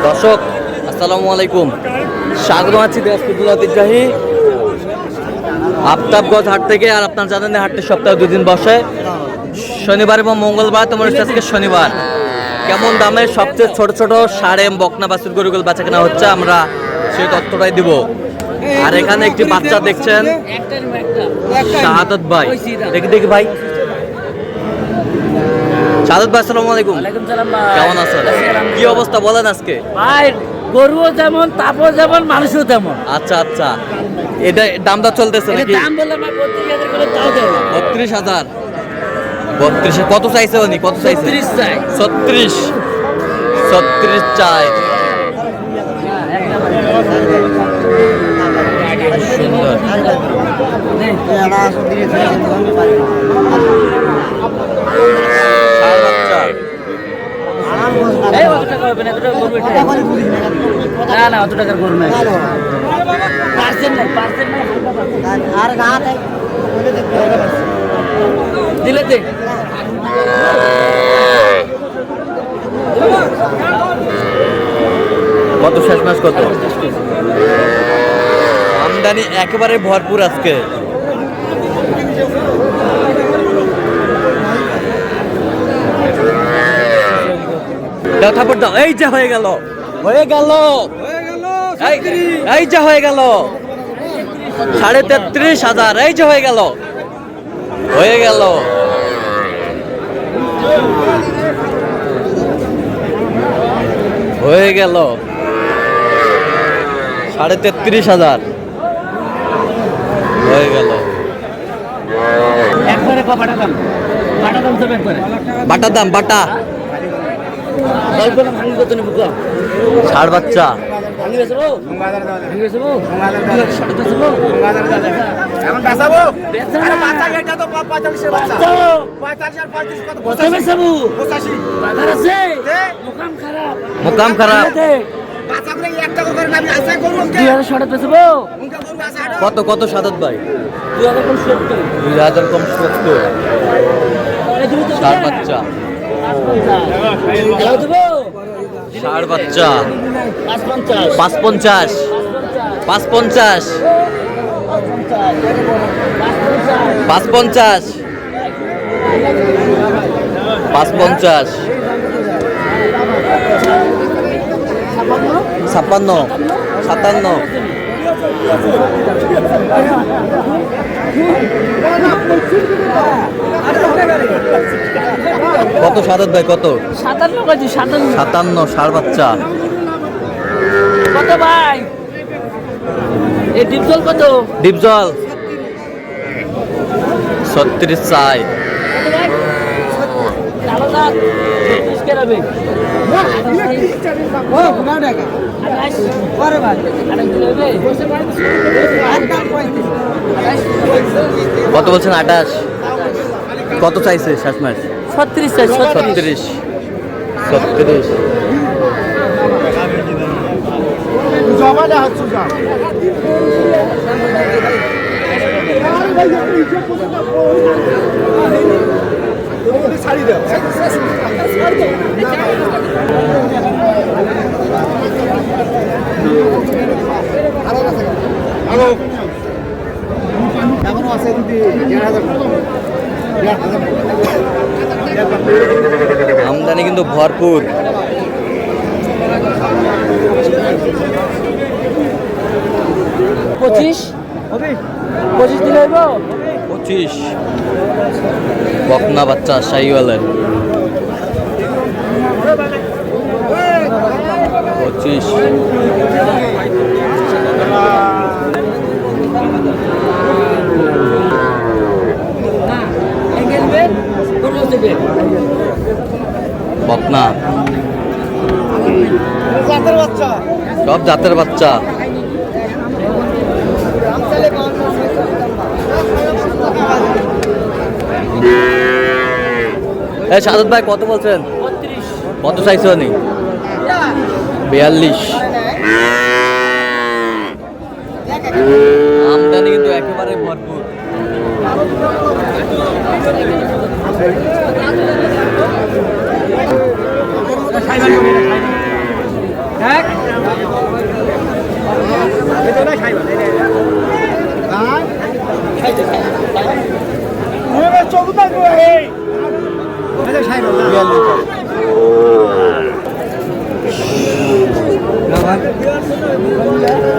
দর্শক আসসালামু আলাইকুম, স্বাগত আছি দিনাজপুর ঐতিহ্যবাহী আফতাবগঞ্জ হাট থেকে। আর আপনার জানেন হাটটি সপ্তাহে 2 দিন বসে, শনিবার এবং মঙ্গলবার। তোমার আজকে শনিবার। কেমন দামে সবচেয়ে ছোট ছোট সাড়ে বকনা বাছুর গরুগুলো বেচা কেনা হচ্ছে, আমরা সেই তথ্যটাই দিব। আর এখানে একটি বাচ্চা দেখছেন, শাহাদত ভাই। দেখি ভাই, শাহাদত ভাই আসসালামু আলাইকুম। কেমন আছেন? কি অবস্থা বলেন আজকে? ভাই গরুও যেমন, তাপও যেমন, মানুষও তেমন। আচ্ছা আচ্ছা, এটা দামটা চলতেছে নাকি? দাম বললাম 32,000 করে, তাও দেব 32,000। 32 কত চাইছে উনি? কত চাইছে? 36 চাই। 36 চাই। সুন্দর। এই অত টাকা হবে না, এত টাকা গরু এটা। না অত টাকার গরু নাই। পার্সেন্ট নাই আর গা নাই দিলে দে। কত শেষ মাস কত? আমদানি একেবারে ভরপুর আজকে। দাও থাপড় দাও। এই যে হয়ে গেল, এই যে হয়ে গেল 33,000। এই যে হয়ে গেল 33,000 হয়ে গেল। একবারে বাটা দাম সব একবারে বাটার দাম, বাটা গল্প না ভাঙি কত নেব? ষাড় বাচ্চা ভাঙি বেচবো এখন বেচাবো বেচা আরে বাচ্চা এটা তো 45 এর বাচ্চা 45 আর 35 কত? কত বেচবো? 85 বাজার আছে দে মুকাম খারাপ বাচ্চা করে 1 টাকা করে আমি আশা করব কে 2000 শর্ট বেচবো। উনকা করব আশা কত কত সাদত ভাই? 2000 2000 কম 70 কম 70। এই তুমি তো ষাড় বাচ্চা, 55 দেবো। ষাড় বাচ্চা 55 55 57 কত সাদত ভাই? কত? 57 ষাড় বাচ্চা কত ভাই? এই ডিপজল কত? ডিপজল 36 চাই। কালো দাঁত 36 কে হবে? ও কোনা টাকা পরে ভাই আরেক দিলে হবে। কত বলছেন? 28। কত চাইছে শেষ মাস? 36 চাই। 36 জমাটা হচ্ছে যা ছাড়ি দাও হ্যালো কেমন আছে দিদি? 1,500 আমদানি কিন্তু ভরপুর। পঁচিশ দিলে হইব। 25 বকনা বাচ্চা শাহিওয়ালের 25। বকনা জাতের বাচ্চা, সব জাতের বাচ্চা। এই সাদত ভাই কত বলছেন? 32 কত চাইছো নি? 42। আমদানি কিন্তু একেবারে ভরপুর।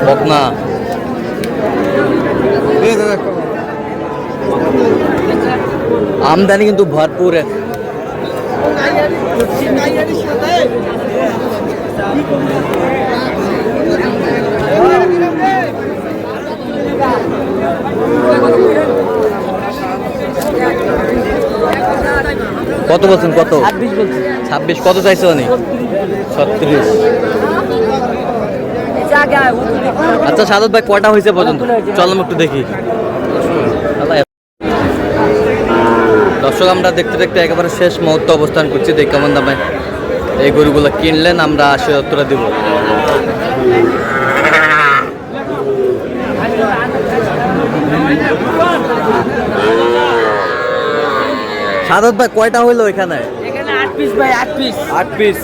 বকনা আমদানি কিন্তু ভরপুর। কত বলছেন? কত? 26 বলছি। 26। কত চাইছো উনি? 36। আচ্ছা সাদত ভাই কটা হয়েছে পর্যন্ত? চললাম একটু দেখি। দর্শক আমরা দেখতে দেখতে একেবারে শেষ মুহূর্তে অবস্থান করছি। দেখি কেমন দামে এই গরুগুলো কিনলেন, আমরা 80 দিব। সাদত ভাই কয়টা হইলো এখানে? এখানে 8 পিস ভাই, 8 পিস। 8 পিস।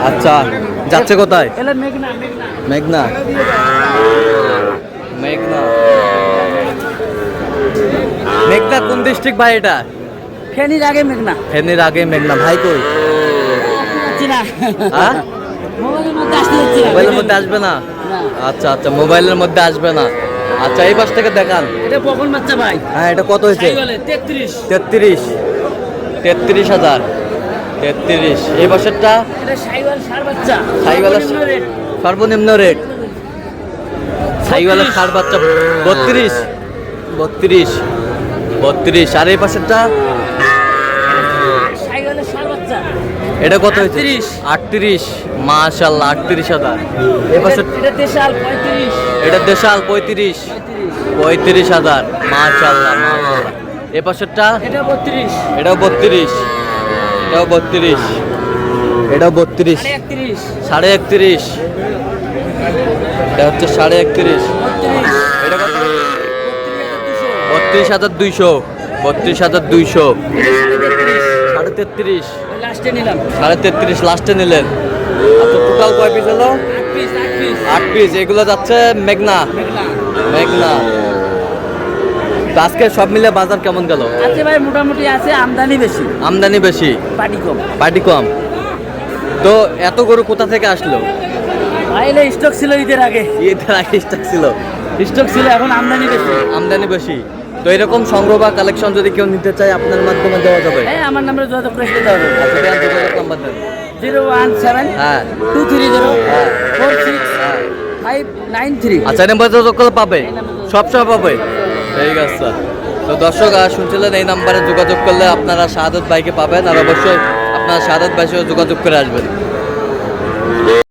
আচ্ছা যাচ্ছে কোথায়? এলা মেঘনা, মেঘনা। মেঘনা। মেঘনা মেঘনা কোন ডিস্ট্রিক্ট ভাই এটা? ফেনীর আগে মেঘনা। ফেনীর আগে মেঘনা। ভাই কই? যাচ্ছি না। হ্যাঁ মোবাইলের মধ্যে আসতে যাচ্ছি না। মোবাইলের মধ্যে আসবে না? না। আচ্ছা আচ্ছা মোবাইলের মধ্যে আসবে না। আচ্ছা এই পাশ থেকে দেখান। এটা বকন বাচ্চা ভাই। হ্যাঁ এটা কত হয়েছে? সাইওয়ালে 33। 33,000। 33। এই বছরটা এটা সাইওয়াল ষাঁড় বাচ্চা। সাইওয়ালের সর্বনিম্ন রেট। সর্বনিম্ন রেট। সাইওয়ালের ষাঁড় বাচ্চা 32। 32। আর এই পাশেরটা সাইওয়ালের ষাঁড় বাচ্চা। এটা কত হয়েছে? 38। 38। মাশাআল্লাহ 38,000। এই পাশের এটা দেশাল 35। এটা দেশাল 35। 35,000। মাশাআল্লাহ মাশাআল্লাহ। এই পাশেরটা এটা 32। এটাও 32। এটাও 32। এটাও 32। 31। 31.5। এটা হচ্ছে 31.5। এটা কত? 32,200। 32,200। 33.5। লাস্টে নিলাম। 33.5 লাস্টে নিলেন। আচ্ছা টোটাল কয় পিস হলো? 8 পিস, 8 পিস। 8 পিস। এগুলো যাচ্ছে মেঘনা। মেঘনা। মেঘনা। তো আজকে সব মিলে বাজার কেমন গেল? আছে ভাই, মোটামুটি আছে, আমদানি বেশি, আমদানি বেশি, পাটি কম। পার্টি কম। তো এত গরু কোথা থেকে আসলো? আইলে স্টক ছিল ঈদের আগে। ঈদের আগে স্টক ছিল। স্টক ছিল, এখন আমদানি বেশি। আমদানি বেশি। তো এরকম সংগ্রহ বা কালেকশন যদি কেউ নিতে চায় আপনার মাধ্যমে দেওয়া যাবে? হ্যাঁ, আমার নাম্বারে যোগাযোগ করে সেটা হবে। আচ্ছা দেন যোগাযোগ নাম্বার দেন। 017 হ্যাঁ 230 হ্যাঁ 46 593। আচ্ছা এই নাম্বারে যোগাযোগ করলে পাবে, সব সময় পাবে। ঠিক আছে। তো দর্শক শুনছিলেন এই নাম্বারে যোগাযোগ করলে আপনারা শাহাদত ভাইকে পাবেন, আর অবশ্যই আপনারা শাহাদত ভাইয়ের সাথে যোগাযোগ করে আসবেন।